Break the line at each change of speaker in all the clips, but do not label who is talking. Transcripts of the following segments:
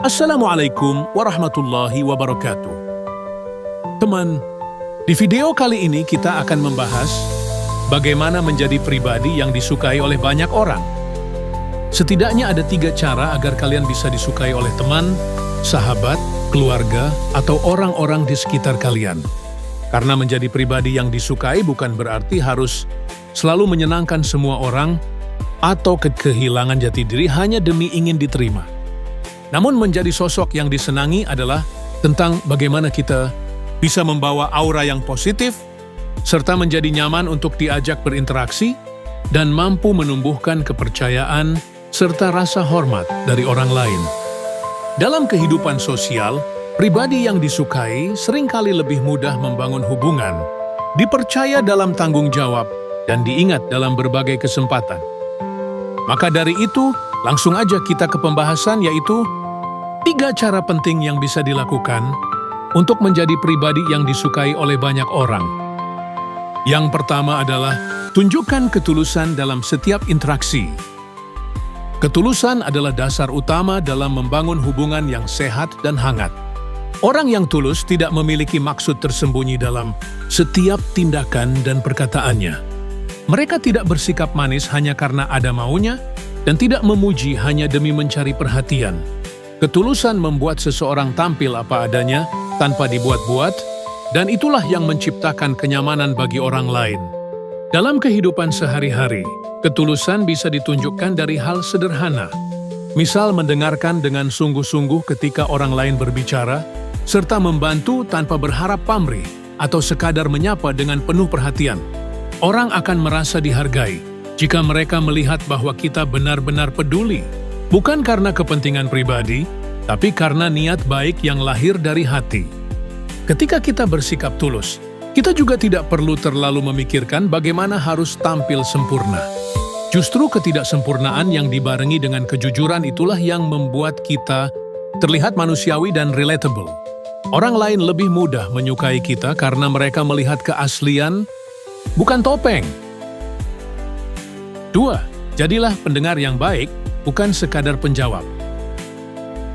Assalamualaikum warahmatullahi wabarakatuh. Teman, di video kali ini kita akan membahas bagaimana menjadi pribadi yang disukai oleh banyak orang. Setidaknya ada 3 cara agar kalian bisa disukai oleh teman, sahabat, keluarga, atau orang-orang di sekitar kalian. Karena menjadi pribadi yang disukai bukan berarti harus selalu menyenangkan semua orang atau kehilangan jati diri hanya demi ingin diterima. Namun menjadi sosok yang disenangi adalah tentang bagaimana kita bisa membawa aura yang positif, serta menjadi nyaman untuk diajak berinteraksi, dan mampu menumbuhkan kepercayaan serta rasa hormat dari orang lain. Dalam kehidupan sosial, pribadi yang disukai seringkali lebih mudah membangun hubungan, dipercaya dalam tanggung jawab, dan diingat dalam berbagai kesempatan. Maka dari itu, langsung aja kita ke pembahasan, yaitu 3 cara penting yang bisa dilakukan untuk menjadi pribadi yang disukai oleh banyak orang. Yang pertama adalah tunjukkan ketulusan dalam setiap interaksi. Ketulusan adalah dasar utama dalam membangun hubungan yang sehat dan hangat. Orang yang tulus tidak memiliki maksud tersembunyi dalam setiap tindakan dan perkataannya. Mereka tidak bersikap manis hanya karena ada maunya, dan tidak memuji hanya demi mencari perhatian. Ketulusan membuat seseorang tampil apa adanya, tanpa dibuat-buat, dan itulah yang menciptakan kenyamanan bagi orang lain. Dalam kehidupan sehari-hari, ketulusan bisa ditunjukkan dari hal sederhana. Misal mendengarkan dengan sungguh-sungguh ketika orang lain berbicara, serta membantu tanpa berharap pamrih, atau sekadar menyapa dengan penuh perhatian. Orang akan merasa dihargai jika mereka melihat bahwa kita benar-benar peduli. Bukan karena kepentingan pribadi, tapi karena niat baik yang lahir dari hati. Ketika kita bersikap tulus, kita juga tidak perlu terlalu memikirkan bagaimana harus tampil sempurna. Justru ketidaksempurnaan yang dibarengi dengan kejujuran itulah yang membuat kita terlihat manusiawi dan relatable. Orang lain lebih mudah menyukai kita karena mereka melihat keaslian, bukan topeng. 2. Jadilah pendengar yang baik, bukan sekadar penjawab.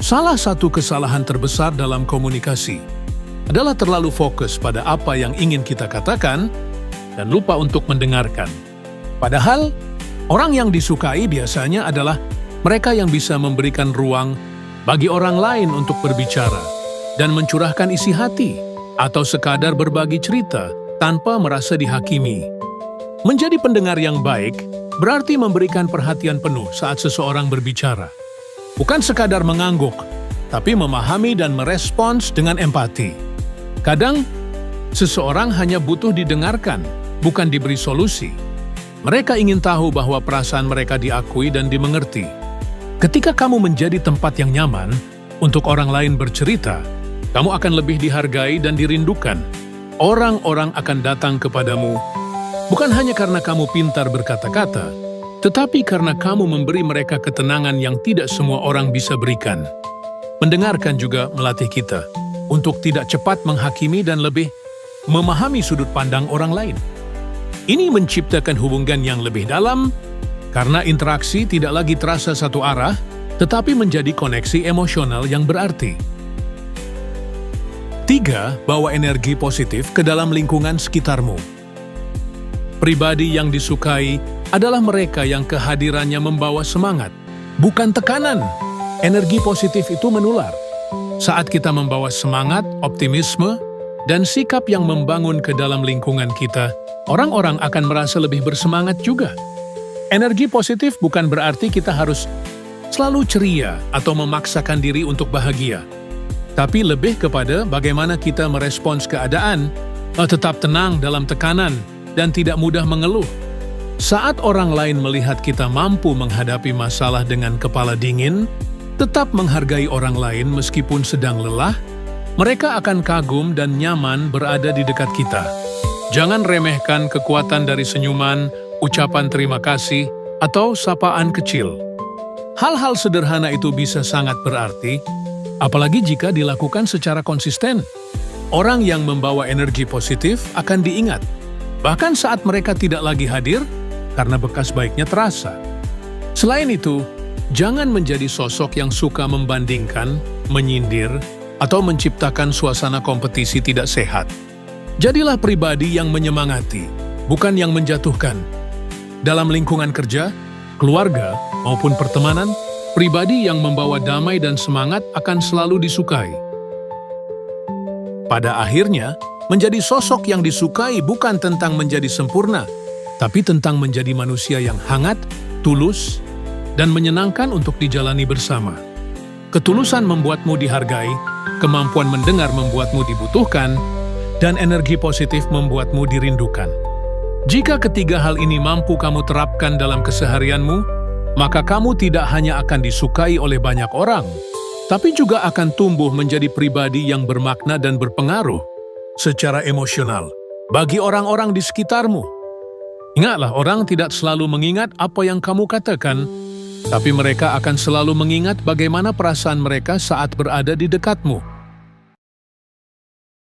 Salah satu kesalahan terbesar dalam komunikasi adalah terlalu fokus pada apa yang ingin kita katakan dan lupa untuk mendengarkan. Padahal, orang yang disukai biasanya adalah mereka yang bisa memberikan ruang bagi orang lain untuk berbicara dan mencurahkan isi hati atau sekadar berbagi cerita tanpa merasa dihakimi. Menjadi pendengar yang baik berarti memberikan perhatian penuh saat seseorang berbicara. Bukan sekadar mengangguk, tapi memahami dan merespons dengan empati. Kadang, seseorang hanya butuh didengarkan, bukan diberi solusi. Mereka ingin tahu bahwa perasaan mereka diakui dan dimengerti. Ketika kamu menjadi tempat yang nyaman untuk orang lain bercerita, kamu akan lebih dihargai dan dirindukan. Orang-orang akan datang kepadamu bukan hanya karena kamu pintar berkata-kata, tetapi karena kamu memberi mereka ketenangan yang tidak semua orang bisa berikan. Mendengarkan juga melatih kita untuk tidak cepat menghakimi dan lebih memahami sudut pandang orang lain. Ini menciptakan hubungan yang lebih dalam, karena interaksi tidak lagi terasa satu arah, tetapi menjadi koneksi emosional yang berarti. 3. Bawa energi positif ke dalam lingkungan sekitarmu. Pribadi yang disukai adalah mereka yang kehadirannya membawa semangat, bukan tekanan. Energi positif itu menular. Saat kita membawa semangat, optimisme, dan sikap yang membangun ke dalam lingkungan kita, orang-orang akan merasa lebih bersemangat juga. Energi positif bukan berarti kita harus selalu ceria atau memaksakan diri untuk bahagia, tapi lebih kepada bagaimana kita merespons keadaan, tetap tenang dalam tekanan, dan tidak mudah mengeluh. Saat orang lain melihat kita mampu menghadapi masalah dengan kepala dingin, tetap menghargai orang lain meskipun sedang lelah, mereka akan kagum dan nyaman berada di dekat kita. Jangan remehkan kekuatan dari senyuman, ucapan terima kasih, atau sapaan kecil. Hal-hal sederhana itu bisa sangat berarti, apalagi jika dilakukan secara konsisten. Orang yang membawa energi positif akan diingat, bahkan saat mereka tidak lagi hadir, karena bekas baiknya terasa. Selain itu, jangan menjadi sosok yang suka membandingkan menyindir, atau menciptakan suasana kompetisi tidak sehat. Jadilah pribadi yang menyemangati, bukan yang menjatuhkan. Dalam lingkungan kerja, keluarga, maupun pertemanan, pribadi yang membawa damai dan semangat akan selalu disukai. Pada akhirnya, menjadi sosok yang disukai bukan tentang menjadi sempurna, tapi tentang menjadi manusia yang hangat, tulus, dan menyenangkan untuk dijalani bersama. Ketulusan membuatmu dihargai, kemampuan mendengar membuatmu dibutuhkan, dan energi positif membuatmu dirindukan. Jika ketiga hal ini mampu kamu terapkan dalam keseharianmu, maka kamu tidak hanya akan disukai oleh banyak orang, tapi juga akan tumbuh menjadi pribadi yang bermakna dan berpengaruh secara emosional bagi orang-orang di sekitarmu. Ingatlah, orang tidak selalu mengingat apa yang kamu katakan, tapi mereka akan selalu mengingat bagaimana perasaan mereka saat berada di dekatmu.